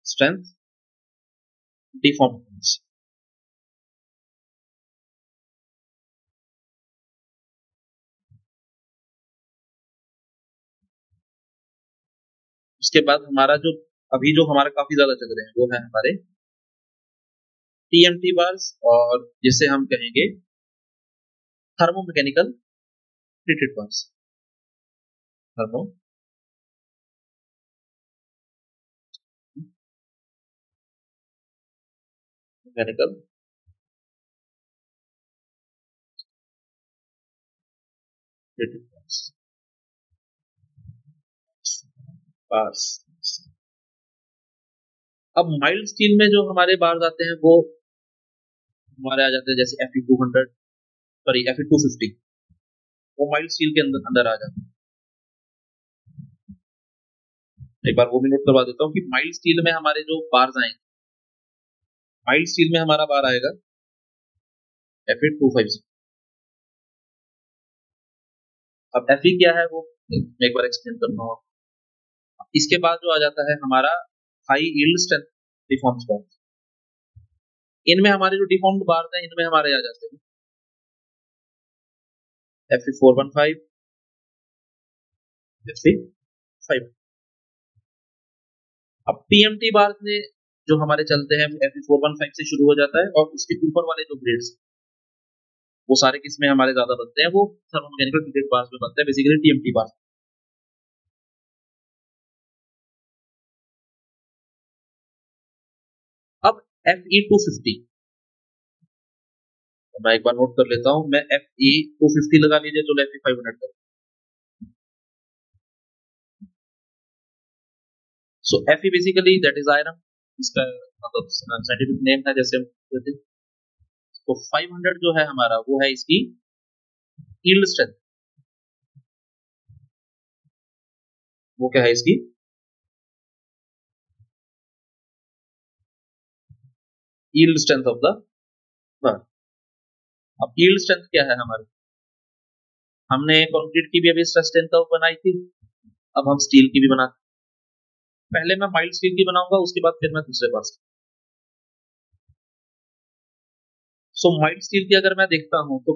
स्ट्रेंथ डिफॉर्मेशंस, उसके बाद हमारा जो अभी जो हमारा काफी ज्यादा चल रहे हैं वो है हमारे टीएमटी बार्स, और जिसे हम कहेंगे thermomechanical treated bars, thermo mechanical treated bars. अब माइल्ड स्टील में जो हमारे बार्स आते हैं वो हमारे आ जाते हैं जैसे Fe200, सॉरी Fe250, वो माइल्ड स्टील के अंदर अंदर आ जाते हैं। एक बार वो भी नोट करवा देता हूँ कि माइल्ड स्टील में हमारे जो बार्स आएंगे, माइल्ड स्टील में हमारा बार आएगा Fe250। अब Fe क्या है वो मैं एक बार एक्सप्लेन करता हूँ। इसके बाद जो आ जाता है हमारा हाई यील्ड स्ट्रेंथ डिफॉर्म्ड बार। इनमें हमारे जो डिफॉर्म्ड बार हैं इनमें हमारे आ जाते हैं Fe415, Fe5। अब TMT बार में जो हमारे चलते हैं Fe415 से शुरू हो जाता है, और उसके ऊपर वाले जो ग्रेड्स वो सारे किसमें हमारे ज्यादा बनते हैं, वो थर्मोमैकेनिकल ग्रेड बार्स में बनते हैं, बेसिकली TMT बार। अब Fe250, मैं एक बार नोट कर लेता हूं, मैं Fe250 लगा लीजिए, चलो Fe500 कर। सो Fe basically that is iron, इसका मतलब साइंटिफिक नेम है जैसे हम कहते हैं। तो 500 जो है हमारा वो है इसकी यील्ड स्ट्रेंथ। वो क्या है इसकी yield strength of the bar. अब यील्ड स्ट्रेंथ क्या है हमारी, हमने कंक्रीट की भी अभी स्ट्रेस स्ट्रेंथ बनाई थी, अब हम स्टील की भी बनाते। पहले मैं माइल्ड स्टील की बनाऊंगा, उसके बाद फिर मैं दूसरे पास। सो माइल्ड स्टील की अगर मैं देखता हूं तो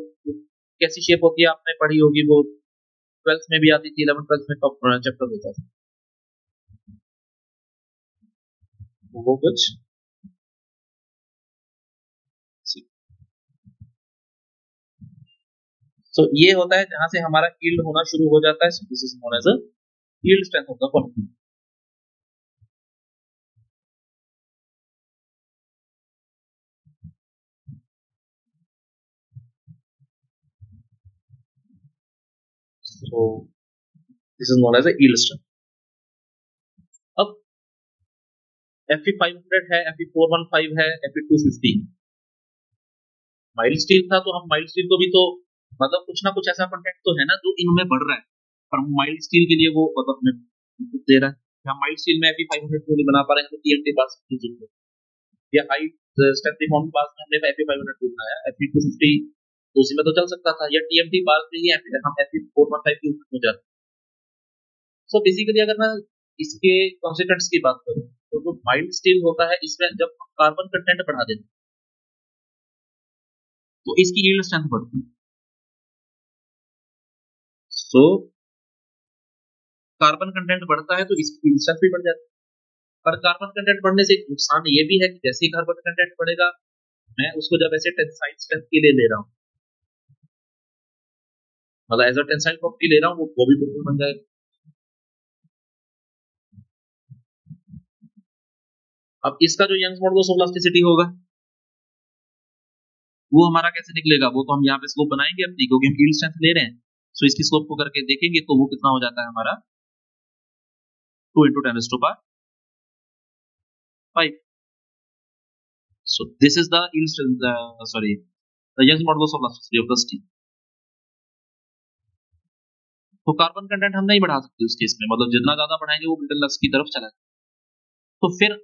कैसी शेप होती है, आपने पढ़ी होगी, वो 12th में भी आती थी, 11th 12th में टॉप चैप्टर होता था वो कुछ। सो ये होता है जहां से हमारा यील्ड होना शुरू हो जाता है, so this is known as a yield strength of the concrete. So this is known as a yield strength. अब Fe500 है, Fe415 है, Fe250 माइल्ड स्टील था, तो हम माइल्ड स्टील को भी तो मतलब कुछ ना कुछ ऐसा कंटेंट तो है ना जो इनमें बढ़ रहा है, पर माइल्ड स्टील के लिए वो मतलब दे रहा है। हम माइल्ड स्टील में Fe500 को नहीं बना पा रहे हैं, तो TNT पास या हाई स्ट्रेंथ डिफॉर्म पास में हमने Fe500 को बनाया, Fe250 तो उसी में तो चल सकता था, या TMT पास में ही हम Fe415 के ऊपर हो जाते। सो बेसिकली अगर मैं इसके कॉन्सिक्वेंस की बात करूं, तो जो माइल्ड स्टील होता है इसमें जब कार्बन कंटेंट बढ़ा देते हैं तो इसकी यील्ड स्ट्रेंथ बढ़ती है। सो कार्बन कंटेंट बढ़ता है तो इसकी यील्ड स्ट्रेंथ भी बढ़ जाती है। पर कार्बन कंटेंट बढ़ने से एक नुकसान ये भी है कि जैसे ही कार्बन कंटेंट बढ़ेगा, मैं उसको जब ऐसे टेंसाइल स्ट्रेंथ के लिए ले रहा हूँ, मतलब एज अ टेंसाइल प्रॉपर्टी ले रहा हूँ, वो भी बिल्कुल बन जाएगा। अब इसका जो यंग्स मॉडुलस ऑफ इलास्टिसिटी होगा वो हमारा कैसे निकलेगा, वो तो हम यहाँ पे स्लोप बनाएंगे अपनी, क्योंकि हम यील्ड स्ट्रेंथ ले रहे हैं। सो इसकी स्लोप को करके देखेंगे तो वो कितना हो जाता है हमारा 2 into 10 raised to power 5। So this is the yield strength, sorry, the Young's modulus of elasticity of the steel। तो कार्बन कंटेंट हम नहीं बढ़ा सकते उस केस में, मतलब जितना ज्यादा बढ़ाएंगे वो ब्रिटल लक्स की तरफ चला जाए। तो फिर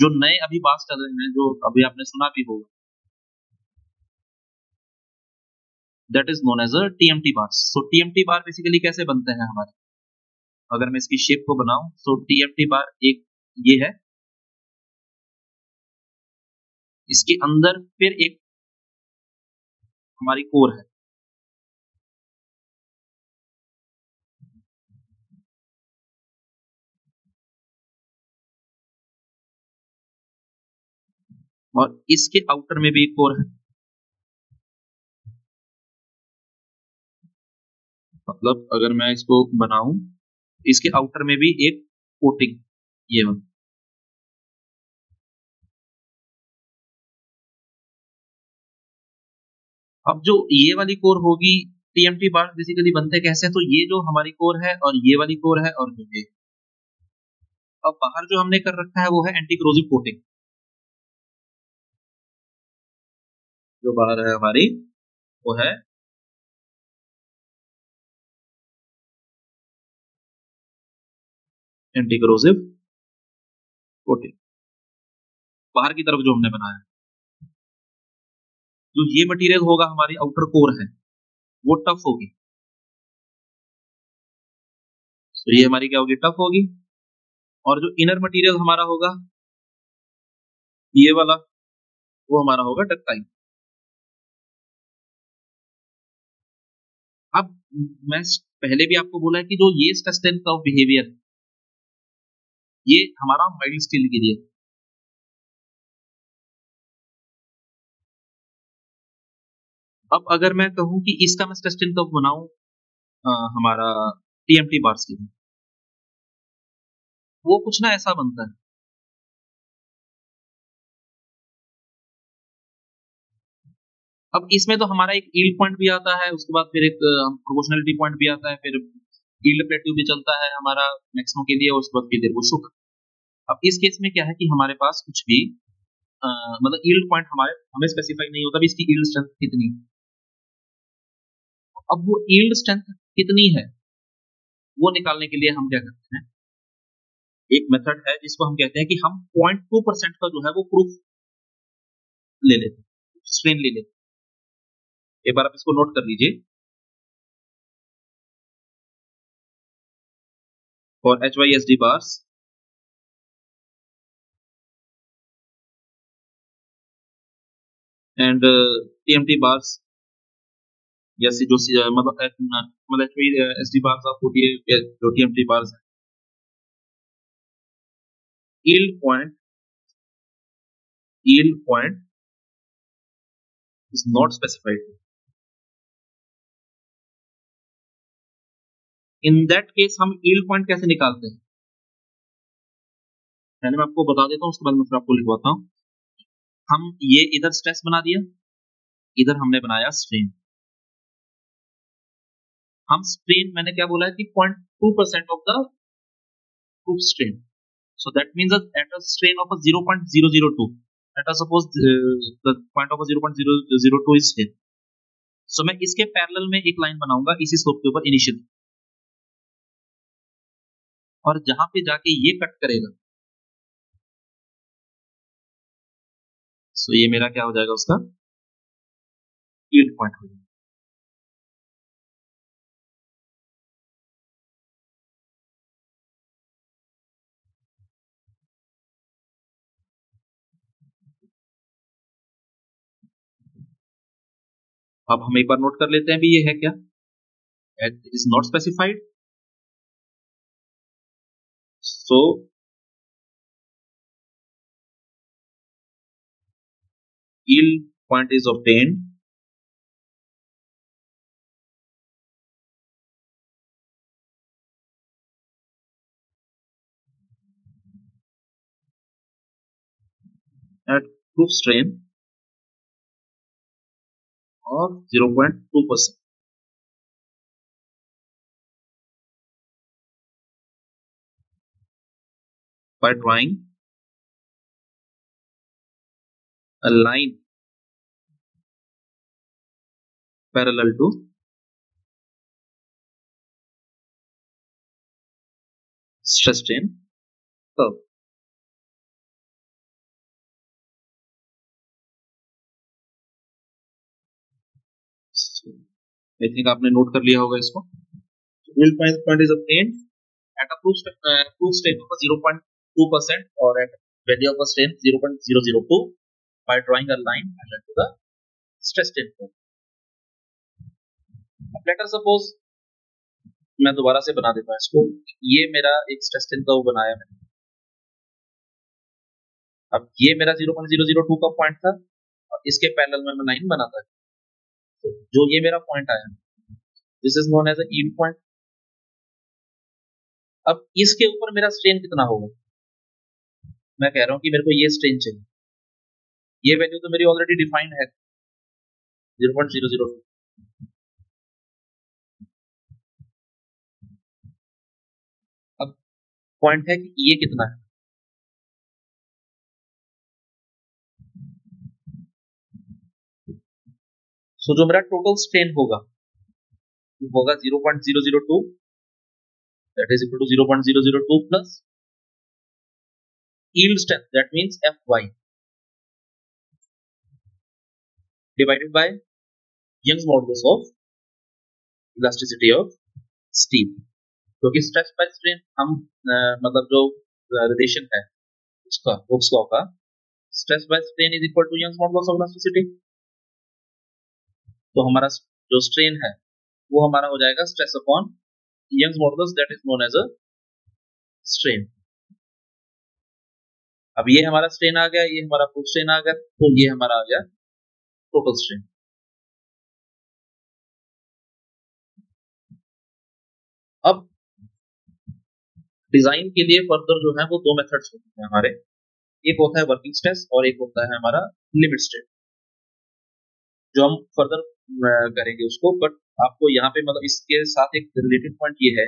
जो नए अभी बात चल रहे हैं, जो अभी आपने सुना भी होगा, that is known as a TMT bar. So TMT bar basically कैसे बनते हैं हमारे, अगर मैं इसकी शेप को बनाऊं, सो TMT बार एक ये है, इसके अंदर फिर एक हमारी कोर है, और इसके आउटर में भी एक कोर है। मतलब अगर मैं इसको बनाऊं, इसके आउटर में भी एक कोटिंग ये वाला। अब जो ये वाली कोर होगी, TMT बार बेसिकली बनते कैसे, तो ये जो हमारी कोर है और ये वाली कोर है और ये, अब बाहर जो हमने कर रखा है वो है एंटी क्रोजिव कोटिंग। जो बाहर है हमारी वो है एंटी करोसिव कोटिंग, बाहर की तरफ जो हमने बनाया। जो ये मटेरियल होगा हमारी आउटर कोर है वो टफ होगी, तो ये हमारी क्या होगी, टफ होगी। और जो इनर मटेरियल हमारा होगा ये वाला, वो हमारा होगा डक्टाइल। अब मैं पहले भी आपको बोला है कि जो ये स्ट्रेस टेंस ऑफ बिहेवियर ये हमारा माइल्ड स्टील के लिए। अब अगर मैं कहूं कि इसका मैं स्ट्रेस टेंस ऑफ बनाऊं हमारा टीएमटी बार्स के लिए, वो कुछ ना ऐसा बनता है। अब इसमें तो हमारा एक यील्ड पॉइंट भी आता है, उसके बाद फिर एक प्रोपोर्शनलिटी पॉइंट भी आता है, फिर यील्ड प्लेट्यू भी चलता है हमारा मैक्सिमम के लिए, और उसके बाद फिर वो शुक। अब इस केस में क्या है कि हमारे पास कुछ भी मतलब यील्ड पॉइंट हमारे हमें स्पेसिफाई नहीं होता भी इसकी यील्ड स्ट्रेंथ कितनी है। अब वो यील्ड स्ट्रेंथ कितनी है वो निकालने के लिए हम क्या करते हैं, एक मेथड है जिसको हम कहते हैं कि हम 0.2% का जो है वो प्रूफ ले लेते हैं, स्ट्रेन ले लेते हैं। एक बार आप इसको नोट कर लीजिए। For HYSD bars and TMT bars, या जो मतलब HYSD बार्स आप जो TMT बार्स है, yield point is not specified. In that case हम yield point कैसे निकालते हैं, पहले मैं आपको बता देता हूँ, उसके बाद मैं फिर आपको लिखवाता हूँ। हम ये इधर स्ट्रेस बना दिया, इधर हमने बनाया स्ट्रेन। हम स्ट्रेन मैंने क्या बोला है कि 0.2% of the proof strain, so that means that at a strain of a 0.002, let us suppose the point of a 0.002 is here, so मैं इसके पैरेलल में एक लाइन बनाऊंगा इसी स्लोप के ऊपर इनिशियली, और जहां पे जाके ये कट करेगा, so ये मेरा क्या हो जाएगा, उसका यील्ड पॉइंट हो जाएगा। अब हम एक बार नोट कर लेते हैं भी ये है क्या, it is not specified, so yield point is obtained at proof strain of 0.2% by drawing a line parallel to stress strain curve. I think आपने नोट कर लिया होगा इसको। Yield point is obtained at a proof strain of 0.2% or at value of a strain 0.002 by drawing a line parallel to the stress strain curve. Let us suppose मैं दोबारा से बना देता हूँ इसको, ये मेरा एक स्ट्रेस टेंस कर्व बनाया मैंने। अब ये मेरा 0.002 का पॉइंट था और इसके पैरेलल में मैं लाइन बनाता है, तो जो ये मेरा पॉइंट आया, this is known as a yield point. अब इसके ऊपर मेरा स्ट्रेन कितना होगा, मैं कह रहा हूँ कि मेरे को ये स्ट्रेन चाहिए, ये वैल्यू तो मेरी ऑलरेडी डिफाइंड है 0.002। अब पॉइंट है कि ये कितना है, सो जो मेरा टोटल स्ट्रेन होगा वो होगा 0.002, that is equal to 0.002 plus yield strength, that means Fy, divided by Young's modulus of elasticity of steel. क्योंकि स्ट्रेस बाय स्ट्रेन हम मतलब जो रिलेशन है उसका हुक्स लॉ का, stress by strain is equal to Young's modulus of elasticity. तो हमारा जो स्ट्रेन है वो हमारा हो जाएगा stress upon Young's modulus, that is known as a strain. अब ये हमारा स्ट्रेन आ गया, ये हमारा प्रूफ स्ट्रेन आ गया, तो ये हमारा आ गया टोटल स्ट्रेन। अब डिजाइन के लिए फर्दर जो है वो दो मेथड्स होते हैं हमारे, एक होता है वर्किंग स्ट्रेस और एक होता है हमारा लिमिट स्टेट, जो हम फर्दर करेंगे उसको। बट आपको यहाँ पे मतलब इसके साथ एक रिलेटेड पॉइंट ये है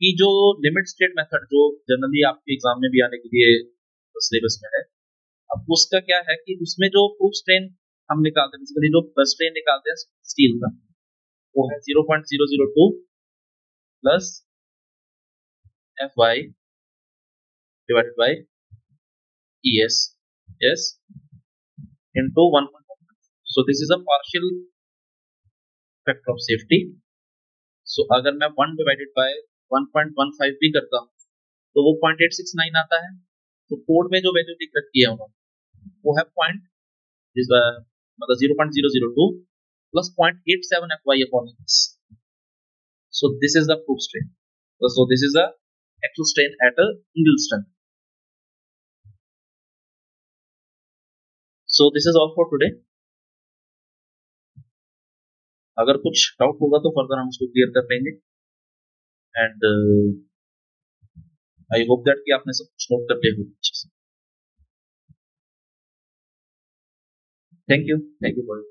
कि जो लिमिट स्टेट मेथड जो जनरली आपके एग्जाम में भी आने के लिए सिलेबस में है, अब उसका क्या है कि उसमें जो प्रूफ स्ट्रेन हम निकालते हैं, बेसिकली जो स्ट्रेन निकालते हैं स्टील का, वो है 0.002 plus Fy divided by ES yes into 1.1. So this is a partial factor of safety. So अगर मैं 1 divided by 1.15 भी करता हूँ तो वो 0.869 आता है। तो कोड में जो वैल्यू लिख रखी है उन्होंने वो है मतलब 0.002 plus 0.87 Fy upon ES. So this is the proof strain. So this is the actual strain at a yield strength. So this is all for today. अगर कुछ डाउट होगा तो फर्दर हम उसको क्लियर कर लेंगे। एंड आई होप दैट कि आपने सब कुछ नोट कर लिया हो अच्छे से। Thank you for